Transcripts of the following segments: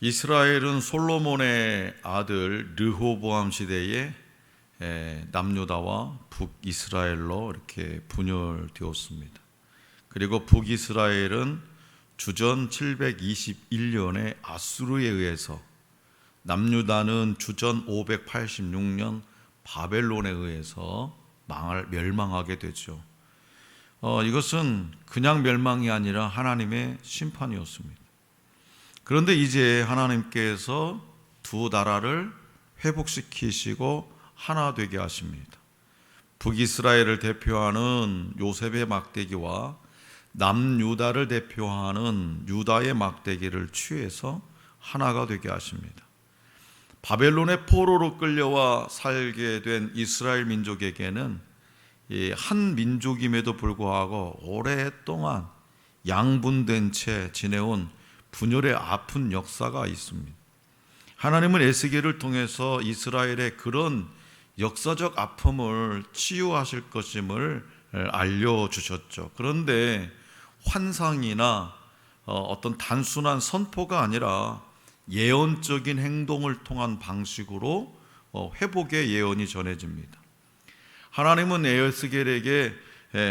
이스라엘은 솔로몬의 아들 르호보암 시대에 남유다와 북이스라엘로 이렇게 분열되었습니다. 그리고 북이스라엘은 주전 721년에 아수르에 의해서, 남유다는 주전 586년 바벨론에 의해서 멸망하게 되죠. 이것은 그냥 멸망이 아니라 하나님의 심판이었습니다. 그런데 이제 하나님께서 두 나라를 회복시키시고 하나 되게 하십니다. 북이스라엘을 대표하는 요셉의 막대기와 남유다를 대표하는 유다의 막대기를 취해서 하나가 되게 하십니다. 바벨론의 포로로 끌려와 살게 된 이스라엘 민족에게는 한 민족임에도 불구하고 오랫동안 양분된 채 지내온 분열의 아픈 역사가 있습니다. 하나님은 에스겔을 통해서 이스라엘의 그런 역사적 아픔을 치유하실 것임을 알려주셨죠. 그런데 환상이나 어떤 단순한 선포가 아니라 예언적인 행동을 통한 방식으로 회복의 예언이 전해집니다. 하나님은 에스겔에게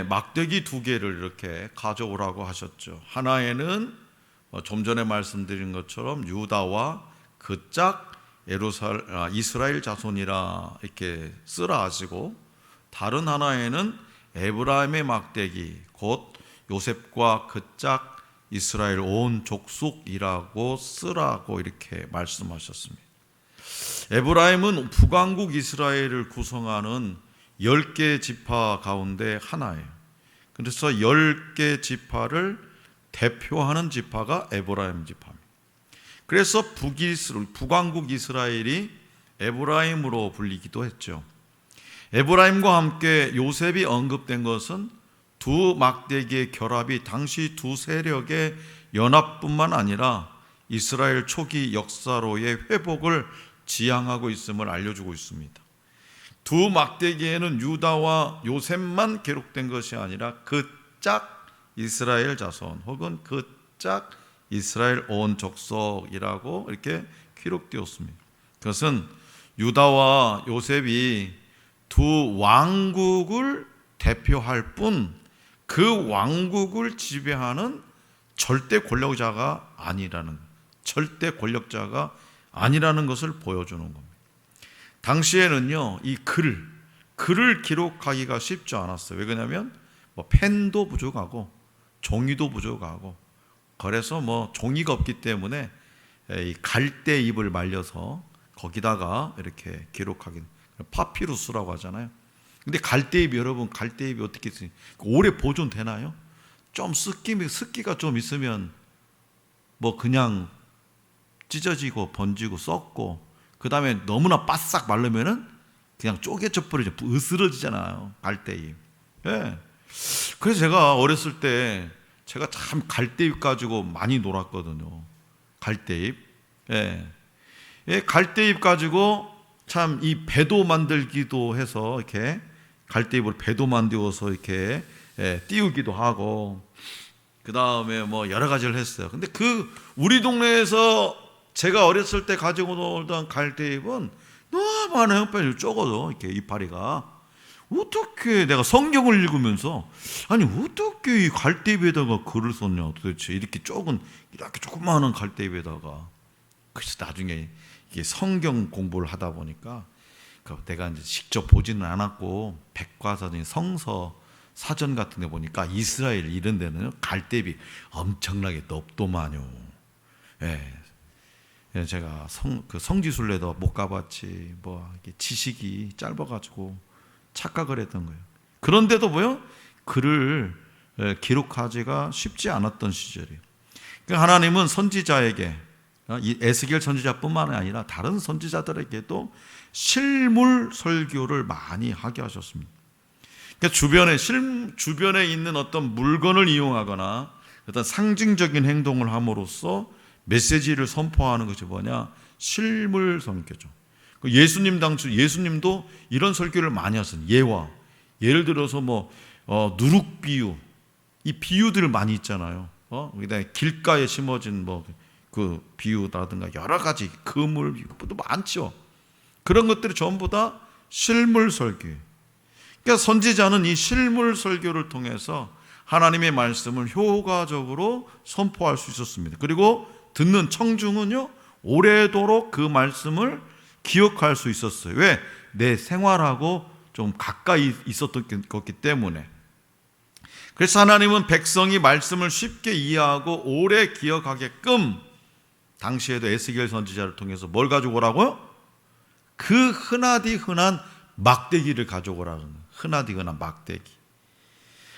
막대기 2개를 이렇게 가져오라고 하셨죠. 하나에는 좀 전에 말씀드린 것처럼 유다와 그 짝 이스라엘 자손이라 이렇게 쓰라 하시고, 다른 하나에는 에브라임의 막대기 곧 요셉과 그 짝 이스라엘 온 족속이라고 쓰라고 이렇게 말씀하셨습니다. 에브라임은 북왕국 이스라엘을 구성하는 10개 지파 가운데 하나예요. 그래서 10개 지파를 대표하는 지파가 에브라임 지파입니다. 그래서 북왕국 이스라엘이 에브라임으로 불리기도 했죠. 에브라임과 함께 요셉이 언급된 것은 두 막대기의 결합이 당시 두 세력의 연합뿐만 아니라 이스라엘 초기 역사로의 회복을 지향하고 있음을 알려주고 있습니다. 두 막대기에는 유다와 요셉만 기록된 것이 아니라 그 짝 이스라엘 자손 혹은 그 짝 이스라엘 온 족속이라고 이렇게 기록되었습니다. 그것은 유다와 요셉이 두 왕국을 대표할 뿐 그 왕국을 지배하는 절대 권력자가 아니라는 것을 보여주는 겁니다. 당시에는요, 이 글을 기록하기가 쉽지 않았어요. 왜 그러냐면 펜도 부족하고 종이도 부족하고, 그래서 종이가 없기 때문에 이 갈대잎을 말려서 거기다가 이렇게 기록하긴, 파피루스라고 하잖아요. 근데 여러분 갈대잎이 어떻게 있어요? 오래 보존되나요? 좀 습기가 좀 있으면 그냥 찢어지고 번지고 썩고, 그 다음에 너무나 바싹 마르면은 그냥 쪼개져 버리죠. 으스러지잖아요, 갈대잎. 예. 그래서 제가 어렸을 때 제가 참 갈대잎 가지고 많이 놀았거든요. 갈대잎. 예. 갈대잎 가지고 참 이 배도 만들기도 해서 이렇게 갈대잎을 배도 만들어서 이렇게 띄우기도 하고, 그 다음에 여러 가지를 했어요. 근데 우리 동네에서 제가 어렸을 때 가지고 놀던 갈대잎은 너무 많아요. 형편이 적어도 이렇게 이파리가. 어떻게 내가 성경을 읽으면서 어떻게 이 갈대잎에다가 글을 썼냐 도대체, 이렇게 조그마한 갈대잎에다가. 그래서 나중에 이게 성경 공부를 하다 보니까 내가 이제 직접 보지는 않았고 백과사전, 성서 사전 같은 데 보니까 이스라엘 이런 데는 갈대잎이 엄청나게 높더만요. 예. 제가 성지순례도 못 가봤지 지식이 짧아가지고 착각을 했던 거예요. 그런데도 글을 기록하기가 쉽지 않았던 시절이에요. 그러니까 하나님은 선지자에게, 이 에스겔 선지자뿐만 아니라 다른 선지자들에게도 실물 설교를 많이 하게 하셨습니다. 그러니까 주변에 있는 어떤 물건을 이용하거나 어떤 상징적인 행동을 함으로써 메시지를 선포하는 것이 뭐냐? 실물 설교죠. 예수님도 이런 설교를 많이 하셨어요. 예를 들어서 누룩 비유, 이 비유들 많이 있잖아요. 그다음에 길가에 심어진 그 비유라든가 여러 가지 그물 도 많죠. 그런 것들이 전부 다 실물 설교예요. 그러니까 선지자는 이 실물 설교를 통해서 하나님의 말씀을 효과적으로 선포할 수 있었습니다. 그리고 듣는 청중은요, 오래도록 그 말씀을 기억할 수 있었어요. 왜? 내 생활하고 좀 가까이 있었던 것이기 때문에. 그래서 하나님은 백성이 말씀을 쉽게 이해하고 오래 기억하게끔 당시에도 에스겔 선지자를 통해서 뭘 가져오라고요? 그 흔하디 흔한 막대기를 가져오라는 거예요. 흔하디 흔한 막대기.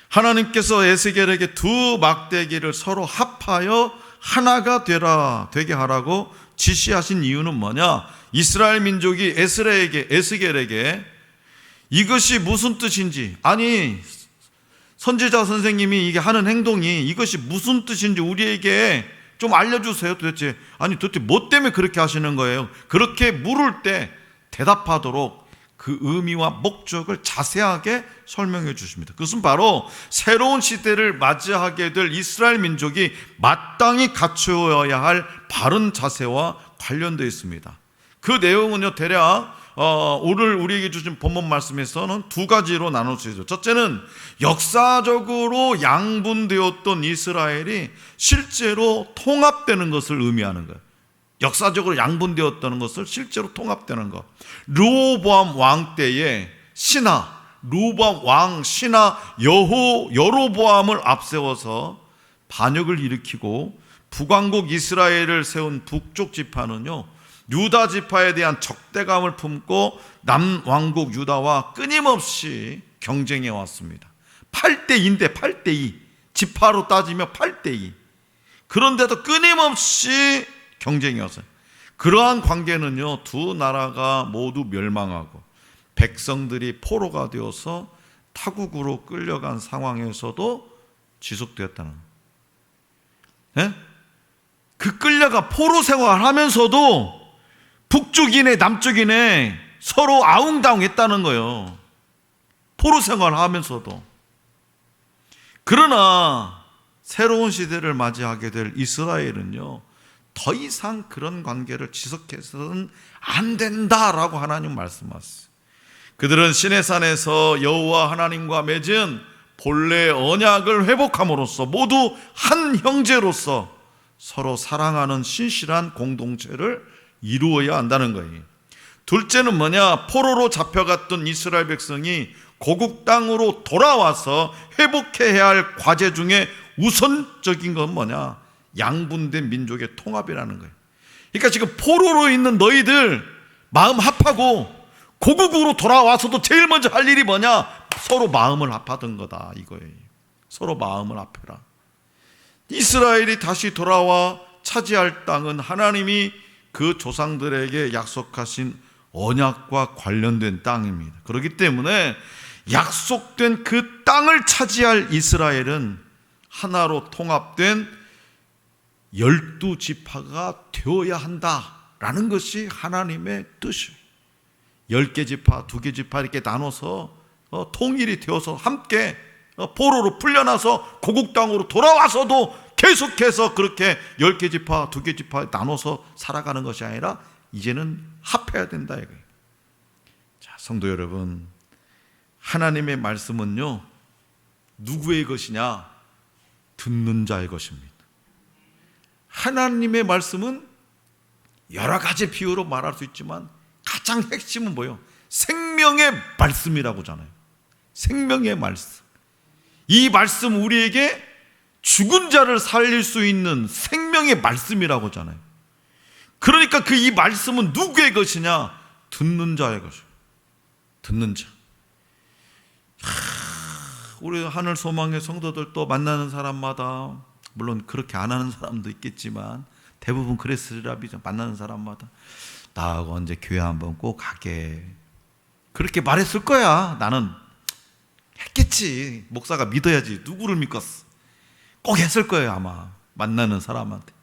하나님께서 에스겔에게 두 막대기를 서로 합하여 하나가 되게 하라고 지시하신 이유는 뭐냐? 이스라엘 민족이 에스겔에게 이것이 무슨 뜻인지, 아니 선지자 선생님이 이게 하는 행동이 이것이 무슨 뜻인지 우리에게 좀 알려주세요. 도대체 뭐 때문에 그렇게 하시는 거예요? 그렇게 물을 때 대답하도록 그 의미와 목적을 자세하게 설명해 주십니다. 그것은 바로 새로운 시대를 맞이하게 될 이스라엘 민족이 마땅히 갖추어야 할 바른 자세와 관련되어 있습니다. 그 내용은요, 대략 오늘 우리에게 주신 본문 말씀에서는 두 가지로 나눌 수 있어요. 첫째는 역사적으로 양분되었던 이스라엘이 실제로 통합되는 것을 의미하는 거예요. 역사적으로 양분되었다는 것을 실제로 통합되는 것. 르호보암 왕 때에 르호보암 왕 신하 여로보암을 앞세워서 반역을 일으키고 북왕국 이스라엘을 세운 북쪽 지파는요, 유다 지파에 대한 적대감을 품고 남왕국 유다와 끊임없이 경쟁해 왔습니다. 8대2인데 8대2, 지파로 따지면 8대2. 그런데도 끊임없이 경쟁해 왔어요. 그러한 관계는요, 두 나라가 모두 멸망하고 백성들이 포로가 되어서 타국으로 끌려간 상황에서도 지속되었다는 거예요. 그 끌려가 포로 생활하면서도 북쪽이네 남쪽이네 서로 아웅다웅했다는 거예요. 포로 생활하면서도. 그러나 새로운 시대를 맞이하게 될 이스라엘은요, 더 이상 그런 관계를 지속해서는 안 된다라고 하나님 말씀하셨어요. 그들은 시내산에서 여호와 하나님과 맺은 본래 언약을 회복함으로써 모두 한 형제로서 서로 사랑하는 신실한 공동체를 이루어야 한다는 거예요. 둘째는 뭐냐? 포로로 잡혀갔던 이스라엘 백성이 고국 땅으로 돌아와서 회복해야 할 과제 중에 우선적인 건 뭐냐? 양분된 민족의 통합이라는 거예요. 그러니까 지금 포로로 있는 너희들 마음 합하고 고국으로 돌아와서도 제일 먼저 할 일이 뭐냐? 서로 마음을 합하던 거다 이거예요. 서로 마음을 합해라. 이스라엘이 다시 돌아와 차지할 땅은 하나님이 그 조상들에게 약속하신 언약과 관련된 땅입니다. 그렇기 때문에 약속된 그 땅을 차지할 이스라엘은 하나로 통합된 12지파가 되어야 한다라는 것이 하나님의 뜻이에요. 10개 지파, 2개 지파 이렇게 나눠서 통일이 되어서 함께 포로로 풀려나서 고국 땅으로 돌아와서도 계속해서 그렇게 10개 지파, 2개 지파 나눠서 살아가는 것이 아니라 이제는 합해야 된다 이거예요. 자, 성도 여러분, 하나님의 말씀은요, 누구의 것이냐? 듣는 자의 것입니다. 하나님의 말씀은 여러 가지 비유로 말할 수 있지만 가장 핵심은 뭐예요? 생명의 말씀이라고 하잖아요. 생명의 말씀. 이 말씀 우리에게 죽은 자를 살릴 수 있는 생명의 말씀이라고 하잖아요. 그러니까 그 이 말씀은 누구의 것이냐? 듣는 자의 것이에요. 듣는 자. 우리 하늘 소망의 성도들도 만나는 사람마다, 물론 그렇게 안 하는 사람도 있겠지만 대부분 그랬으리라 믿어. 만나는 사람마다 나하고 언제 교회 한번 꼭 가게, 그렇게 말했을 거야. 나는 했겠지. 목사가 믿어야지. 누구를 믿겠어? 꼭 했을 거예요 아마. 만나는 사람한테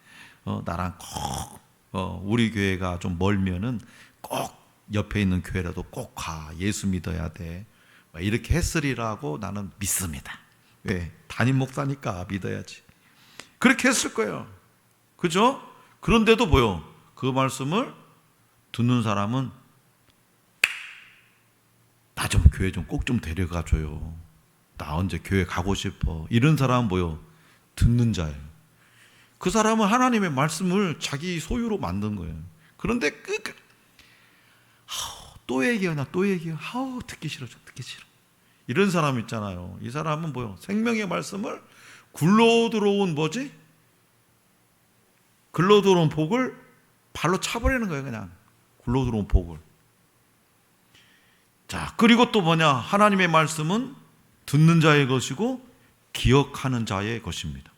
나랑 꼭 우리 교회가 좀 멀면은 꼭 옆에 있는 교회라도 꼭 가. 예수 믿어야 돼. 이렇게 했으리라고 나는 믿습니다. 왜? 담임 목사니까 믿어야지. 그렇게 했을 거예요. 그죠? 그런데도 뭐요? 그 말씀을 듣는 사람은 나 좀 교회 좀 꼭 좀 데려가 줘요. 나 언제 교회 가고 싶어. 이런 사람은 뭐요? 듣는 자예요. 그 사람은 하나님의 말씀을 자기 소유로 만든 거예요. 그런데 또 얘기하나 또 얘기해. 듣기 싫어. 듣기 싫어. 이런 사람 있잖아요. 이 사람은 뭐요? 생명의 말씀을 굴러 들어온 뭐지? 굴러 들어온 복을 발로 차버리는 거예요. 그냥 굴러 들어온 복을. 자, 그리고 또 뭐냐? 하나님의 말씀은 듣는 자의 것이고 기억하는 자의 것입니다.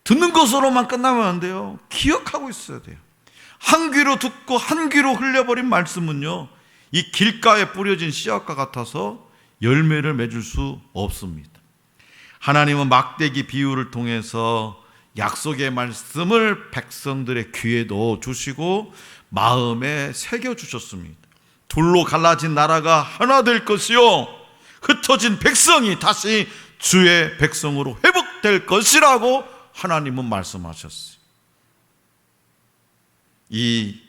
듣는 것으로만 끝나면 안 돼요. 기억하고 있어야 돼요. 한 귀로 듣고 한 귀로 흘려버린 말씀은요, 이 길가에 뿌려진 씨앗과 같아서 열매를 맺을 수 없습니다. 하나님은 막대기 비유를 통해서 약속의 말씀을 백성들의 귀에 넣어 주시고 마음에 새겨 주셨습니다. 둘로 갈라진 나라가 하나 될 것이요, 흩어진 백성이 다시 주의 백성으로 회복될 것이라고 하나님은 말씀하셨어요. 이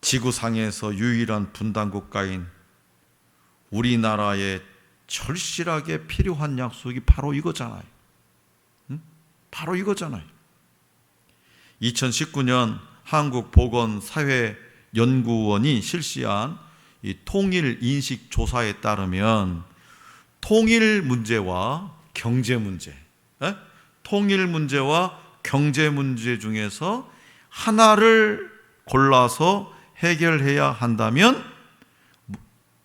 지구상에서 유일한 분단 국가인 우리나라에 절실하게 필요한 약속이 바로 이거잖아요. 바로 이거잖아요. 2019년 한국보건사회연구원이 실시한 이 통일 인식 조사에 따르면 통일 문제와 경제 문제, 통일 문제와 경제 문제 중에서 하나를 골라서 해결해야 한다면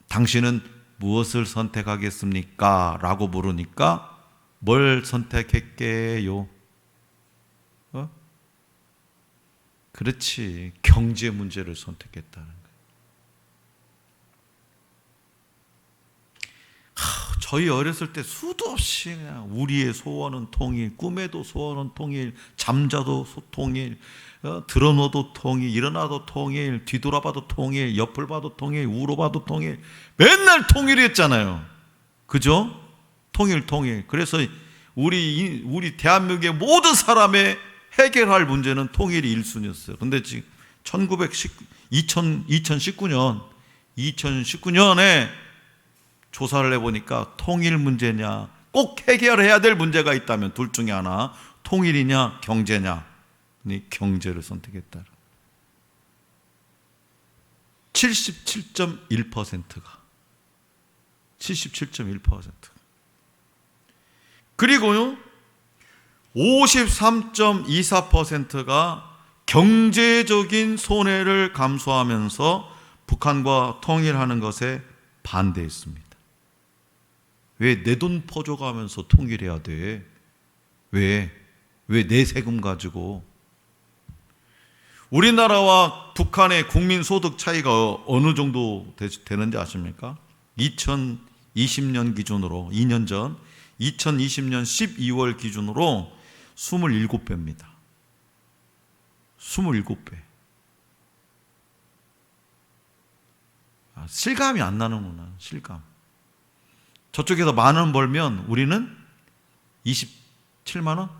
당신은 무엇을 선택하겠습니까? 라고 물으니까 뭘 선택했게요? 그렇지, 경제 문제를 선택했다는 거예요. 저희 어렸을 때 수도 없이 그냥 우리의 소원은 통일, 꿈에도 소원은 통일, 잠자도 통일, 드러눠도 통일, 일어나도 통일, 뒤돌아봐도 통일, 옆을 봐도 통일, 우러봐도 통일, 맨날 통일했잖아요. 그죠? 통일. 그래서 우리 대한민국의 모든 사람의 해결할 문제는 통일이 1순위였어요. 근데 지금 2019년에 조사를 해보니까 통일 문제냐, 꼭 해결해야 될 문제가 있다면 둘 중에 하나, 통일이냐 경제냐, 경제를 선택했다. 77.1%가 77.1%. 그리고요 53.24%가 경제적인 손해를 감수하면서 북한과 통일하는 것에 반대했습니다. 왜 내 돈 퍼줘가면서 통일해야 돼? 왜 내 세금 가지고? 우리나라와 북한의 국민 소득 차이가 어느 정도 되는지 아십니까? 2020년 기준으로 2년 전 2020년 12월 기준으로 27배입니다. 27배. 실감이 안 나는구나. 실감. 저쪽에서 10,000원 벌면 우리는 27만 원?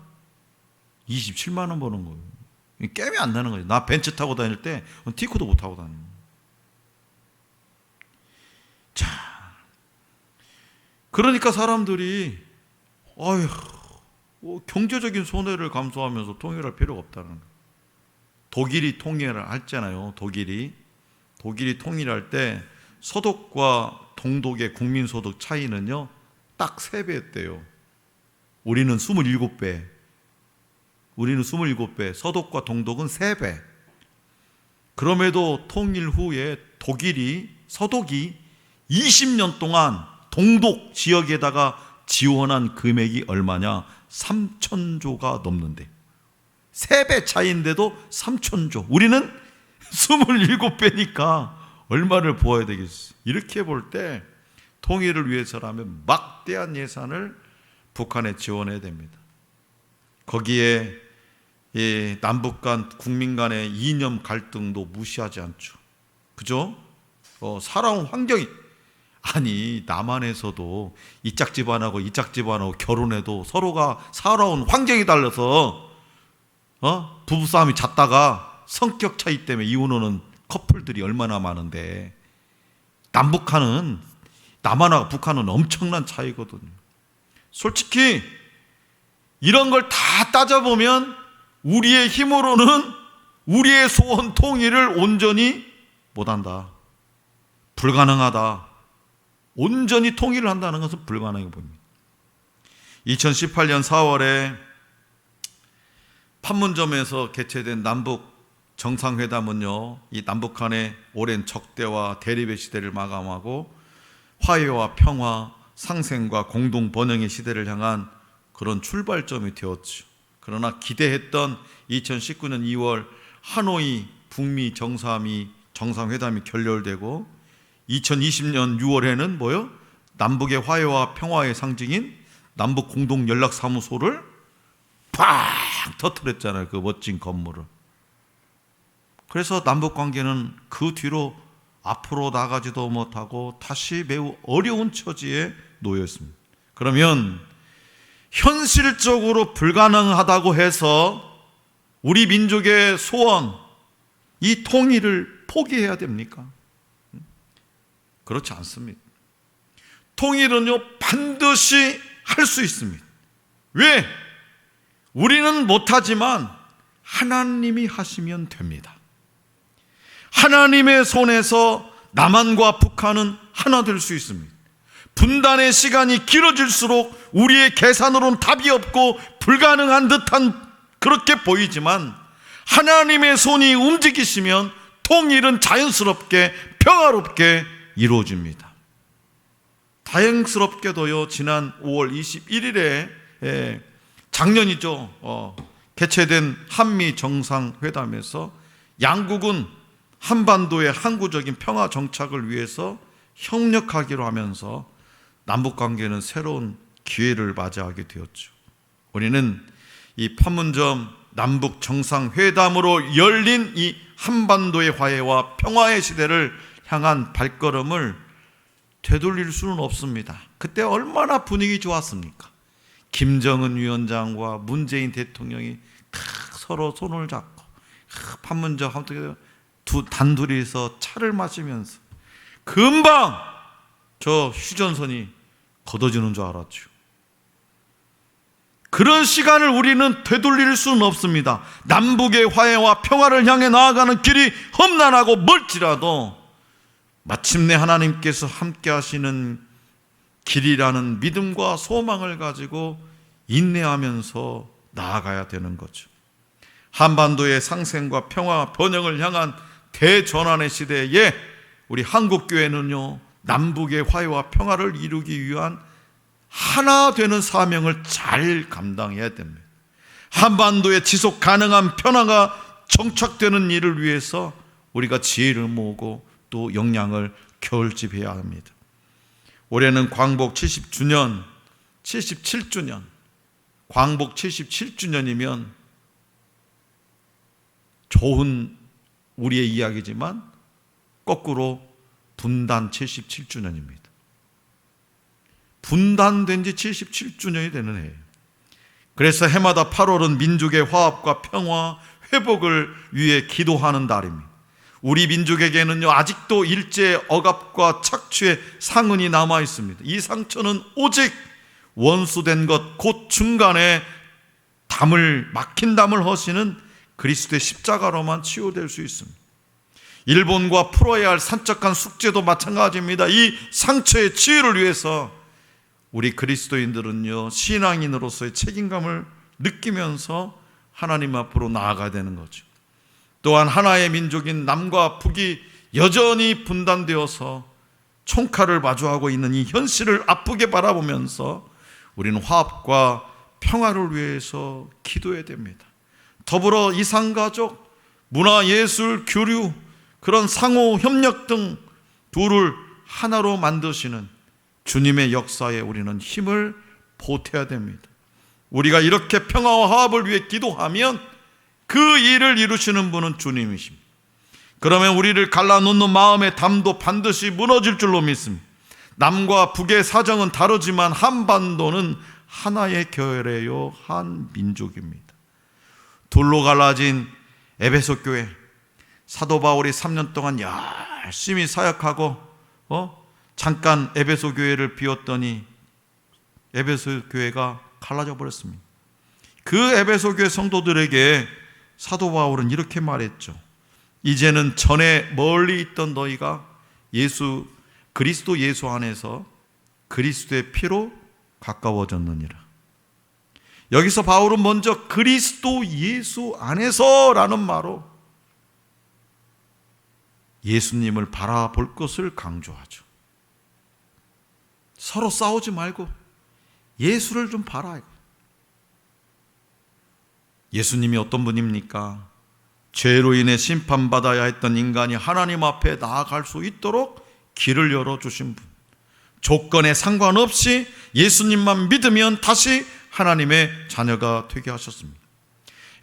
27만 원 버는 거예요. 게임이 안 나는 거예요. 나 벤츠 타고 다닐 때 티코도 못 타고 다니는 거예요. 자, 그러니까 사람들이 경제적인 손해를 감수하면서 통일할 필요가 없다는 거예요. 독일이 통일을 했잖아요. 독일이 통일할 때 서독과 동독의 국민소득 차이는요 딱 3배였대요. 우리는 27배, 서독과 동독은 3배. 그럼에도 통일 후에 서독이 20년 동안 동독 지역에다가 지원한 금액이 얼마냐? 3,000조가 넘는데, 3배 차이인데도 3,000조. 우리는 27배니까 얼마를 부어야 되겠어. 이렇게 볼 때 통일을 위해서라면 막대한 예산을 북한에 지원해야 됩니다. 거기에 남북 간 국민 간의 이념 갈등도 무시하지 않죠. 그죠? 살아온 환경이, 아니 남한에서도 이 짝 집안하고 이 짝 집안하고 결혼해도 서로가 살아온 환경이 달라서 부부싸움이 잦다가 성격 차이 때문에 이혼하는 커플들이 얼마나 많은데, 남북한은, 남한하고 북한은 엄청난 차이거든요. 솔직히 이런 걸 다 따져보면 우리의 힘으로는 우리의 소원 통일을 온전히 못한다, 불가능하다. 온전히 통일을 한다는 것은 불가능해 보입니다. 2018년 4월에 판문점에서 개최된 남북 정상회담은요, 이 남북한의 오랜 적대와 대립의 시대를 마감하고 화해와 평화, 상생과 공동 번영의 시대를 향한 그런 출발점이 되었죠. 그러나 기대했던 2019년 2월 하노이 북미 정상회담이 결렬되고 2020년 6월에는 뭐요? 남북의 화해와 평화의 상징인 남북 공동 연락사무소를 팍 터뜨렸잖아요. 그 멋진 건물을. 그래서 남북 관계는 그 뒤로 앞으로 나가지도 못하고 다시 매우 어려운 처지에 놓여 있습니다. 그러면 현실적으로 불가능하다고 해서 우리 민족의 소원, 이 통일을 포기해야 됩니까? 그렇지 않습니다. 통일은요, 반드시 할 수 있습니다. 왜? 우리는 못하지만 하나님이 하시면 됩니다. 하나님의 손에서 남한과 북한은 하나 될 수 있습니다. 분단의 시간이 길어질수록 우리의 계산으로는 답이 없고 불가능한 듯한 그렇게 보이지만 하나님의 손이 움직이시면 통일은 자연스럽게 평화롭게 이루어집니다. 다행스럽게도요, 지난 5월 21일에 작년이죠, 개최된 한미 정상회담에서 양국은 한반도의 항구적인 평화 정착을 위해서 협력하기로 하면서 남북관계는 새로운 기회를 맞이하게 되었죠. 우리는 이 판문점 남북 정상회담으로 열린 이 한반도의 화해와 평화의 시대를 향한 발걸음을 되돌릴 수는 없습니다. 그때 얼마나 분위기 좋았습니까? 김정은 위원장과 문재인 대통령이 서로 손을 잡고 판문점 단둘이서 차를 마시면서 금방 저 휴전선이 걷어지는 줄 알았죠. 그런 시간을 우리는 되돌릴 수는 없습니다. 남북의 화해와 평화를 향해 나아가는 길이 험난하고 멀지라도 마침내 하나님께서 함께 하시는 길이라는 믿음과 소망을 가지고 인내하면서 나아가야 되는 거죠. 한반도의 상생과 평화, 번영을 향한 대전환의 시대에 우리 한국교회는요, 남북의 화해와 평화를 이루기 위한 하나 되는 사명을 잘 감당해야 됩니다. 한반도의 지속 가능한 평화가 정착되는 일을 위해서 우리가 지혜를 모으고 또 역량을 결집해야 합니다. 올해는 광복 77주년, 광복 77주년이면 좋은 우리의 이야기지만 거꾸로 분단 77주년입니다. 분단된 지 77주년이 되는 해예요. 그래서 해마다 8월은 민족의 화합과 평화, 회복을 위해 기도하는 달입니다. 우리 민족에게는요, 아직도 일제 억압과 착취의 상흔이 남아 있습니다. 이 상처는 오직 원수된 것, 곧 중간에 막힌 담을 허시는 그리스도의 십자가로만 치유될 수 있습니다. 일본과 풀어야 할 산적한 숙제도 마찬가지입니다. 이 상처의 치유를 위해서 우리 그리스도인들은요, 신앙인으로서의 책임감을 느끼면서 하나님 앞으로 나아가야 되는 거죠. 또한 하나의 민족인 남과 북이 여전히 분단되어서 총칼을 마주하고 있는 이 현실을 아프게 바라보면서 우리는 화합과 평화를 위해서 기도해야 됩니다. 더불어 이상가족, 문화, 예술, 교류, 그런 상호 협력 등 둘을 하나로 만드시는 주님의 역사에 우리는 힘을 보태야 됩니다. 우리가 이렇게 평화와 화합을 위해 기도하면 그 일을 이루시는 분은 주님이십니다. 그러면 우리를 갈라놓는 마음의 담도 반드시 무너질 줄로 믿습니다. 남과 북의 사정은 다르지만 한반도는 하나의 교회요, 한 민족입니다. 둘로 갈라진 에베소 교회, 사도 바울이 3년 동안 열심히 사역하고 잠깐 에베소 교회를 비웠더니 에베소 교회가 갈라져 버렸습니다. 그 에베소 교회 성도들에게 사도 바울은 이렇게 말했죠. 이제는 전에 멀리 있던 너희가 그리스도 예수 안에서 그리스도의 피로 가까워졌느니라. 여기서 바울은 먼저 그리스도 예수 안에서라는 말로 예수님을 바라볼 것을 강조하죠. 서로 싸우지 말고 예수를 좀 바라요. 예수님이 어떤 분입니까? 죄로 인해 심판받아야 했던 인간이 하나님 앞에 나아갈 수 있도록 길을 열어주신 분. 조건에 상관없이 예수님만 믿으면 다시 하나님의 자녀가 되게 하셨습니다.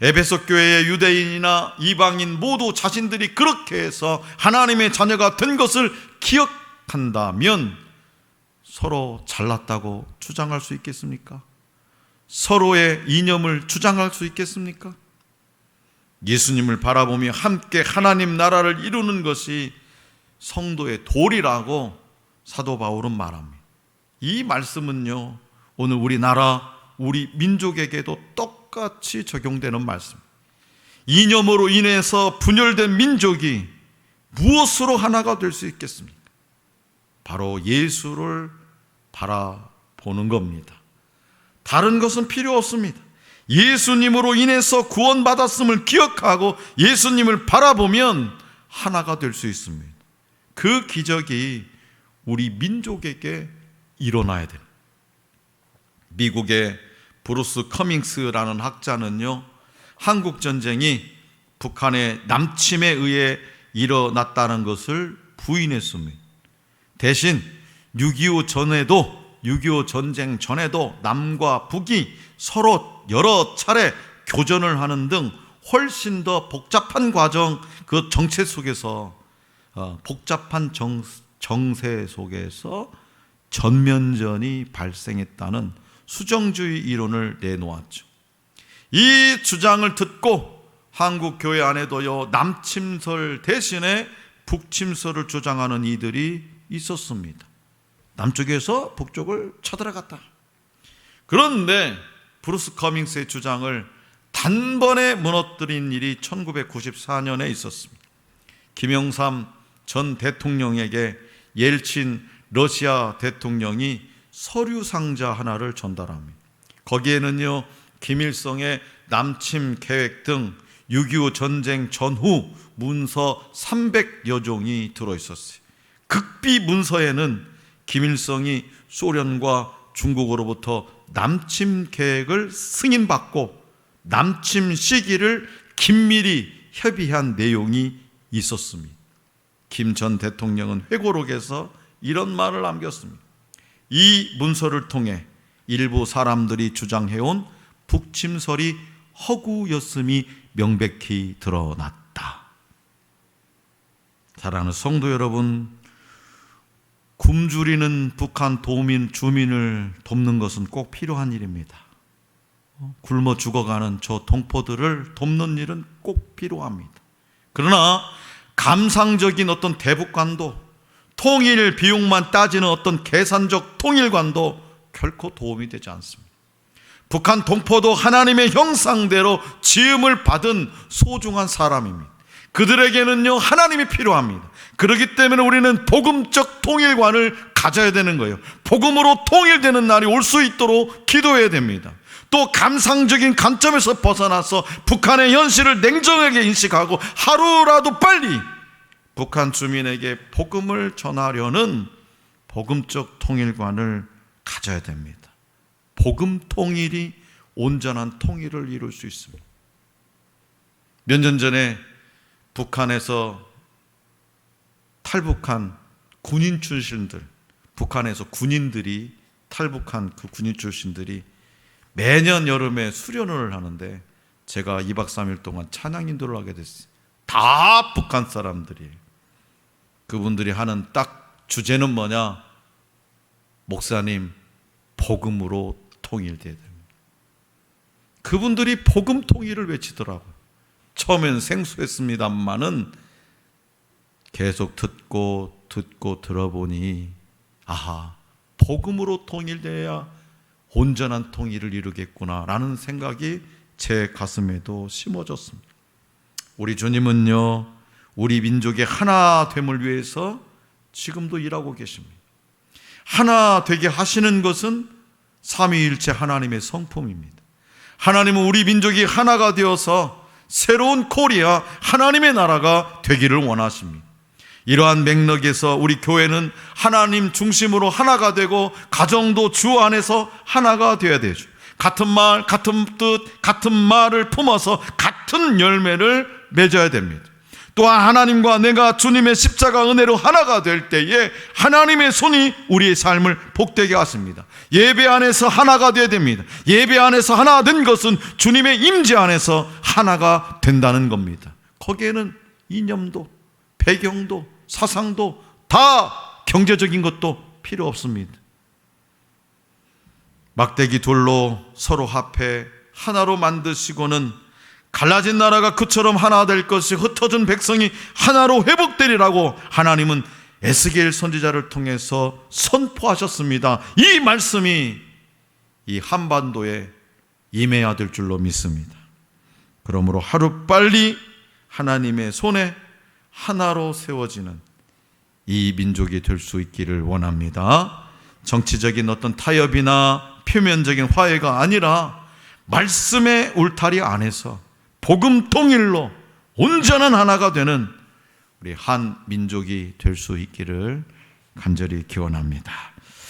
에베소 교회의 유대인이나 이방인 모두 자신들이 그렇게 해서 하나님의 자녀가 된 것을 기억한다면 서로 잘났다고 주장할 수 있겠습니까? 서로의 이념을 주장할 수 있겠습니까? 예수님을 바라보며 함께 하나님 나라를 이루는 것이 성도의 도리라고 사도 바울은 말합니다. 이 말씀은요, 오늘 우리나라, 우리 민족에게도 똑같이 적용되는 말씀. 이념으로 인해서 분열된 민족이 무엇으로 하나가 될 수 있겠습니까? 바로 예수를 바라보는 겁니다. 다른 것은 필요 없습니다. 예수님으로 인해서 구원받았음을 기억하고 예수님을 바라보면 하나가 될 수 있습니다. 그 기적이 우리 민족에게 일어나야 됩니다. 미국의 브루스 커밍스라는 학자는요, 한국전쟁이 북한의 남침에 의해 일어났다는 것을 부인했습니다. 대신 6.25 전쟁 전에도 남과 북이 서로 여러 차례 교전을 하는 등 훨씬 더 복잡한 과정, 그 정체 속에서 복잡한 정세 속에서 전면전이 발생했다는 수정주의 이론을 내놓았죠. 이 주장을 듣고 한국 교회 안에도요, 남침설 대신에 북침설을 주장하는 이들이 있었습니다. 남쪽에서 북쪽을 쳐들어갔다. 그런데 브루스 커밍스의 주장을 단번에 무너뜨린 일이 1994년에 있었습니다. 김영삼 전 대통령에게 옐친 러시아 대통령이 서류 상자 하나를 전달합니다. 거기에는요, 김일성의 남침 계획 등 6.25 전쟁 전후 문서 300여 종이 들어있었어요. 극비 문서에는 김일성이 소련과 중국으로부터 남침 계획을 승인받고 남침 시기를 긴밀히 협의한 내용이 있었습니다. 김 전 대통령은 회고록에서 이런 말을 남겼습니다. 이 문서를 통해 일부 사람들이 주장해온 북침설이 허구였음이 명백히 드러났다. 사랑하는 성도 여러분, 굶주리는 북한 주민을 돕는 것은 꼭 필요한 일입니다. 굶어 죽어가는 저 동포들을 돕는 일은 꼭 필요합니다. 그러나 감상적인 어떤 대북관도, 통일 비용만 따지는 어떤 계산적 통일관도 결코 도움이 되지 않습니다. 북한 동포도 하나님의 형상대로 지음을 받은 소중한 사람입니다. 그들에게는요, 하나님이 필요합니다. 그렇기 때문에 우리는 복음적 통일관을 가져야 되는 거예요. 복음으로 통일되는 날이 올 수 있도록 기도해야 됩니다. 또 감상적인 관점에서 벗어나서 북한의 현실을 냉정하게 인식하고 하루라도 빨리 북한 주민에게 복음을 전하려는 복음적 통일관을 가져야 됩니다. 복음 통일이 온전한 통일을 이룰 수 있습니다. 몇 년 전에 북한에서 탈북한 군인 출신들, 북한에서 군인들이 탈북한 그 군인 출신들이 매년 여름에 수련을 하는데 제가 2박 3일 동안 찬양 인도를 하게 됐어요. 다 북한 사람들이에요. 그분들이 하는 딱 주제는 뭐냐? 목사님, 복음으로 통일돼야 됩니다. 그분들이 복음 통일을 외치더라고요. 처음엔 생소했습니다만은 계속 듣고 들어보니 아하, 복음으로 통일돼야 온전한 통일을 이루겠구나라는 생각이 제 가슴에도 심어졌습니다. 우리 주님은요, 우리 민족의 하나됨을 위해서 지금도 일하고 계십니다. 하나 되게 하시는 것은 삼위일체 하나님의 성품입니다. 하나님은 우리 민족이 하나가 되어서 새로운 코리아, 하나님의 나라가 되기를 원하십니다. 이러한 맥락에서 우리 교회는 하나님 중심으로 하나가 되고 가정도 주 안에서 하나가 되어야 되죠. 같은 말, 같은 뜻, 같은 말을 품어서 같은 열매를 맺어야 됩니다. 또한 하나님과 내가 주님의 십자가 은혜로 하나가 될 때에 하나님의 손이 우리의 삶을 복되게 하십니다. 예배 안에서 하나가 되어야 됩니다. 예배 안에서 하나 된 것은 주님의 임재 안에서 하나가 된다는 겁니다. 거기에는 이념도, 배경도, 사상도, 다 경제적인 것도 필요 없습니다. 막대기 둘로 서로 합해 하나로 만드시고는 갈라진 나라가 그처럼 하나 될 것이 흩어진 백성이 하나로 회복되리라고 하나님은 에스겔 선지자를 통해서 선포하셨습니다. 이 말씀이 이 한반도에 임해야 될 줄로 믿습니다. 그러므로 하루빨리 하나님의 손에 하나로 세워지는 이 민족이 될 수 있기를 원합니다. 정치적인 어떤 타협이나 표면적인 화해가 아니라 말씀의 울타리 안에서 복음 통일로 온전한 하나가 되는 우리 한 민족이 될 수 있기를 간절히 기원합니다.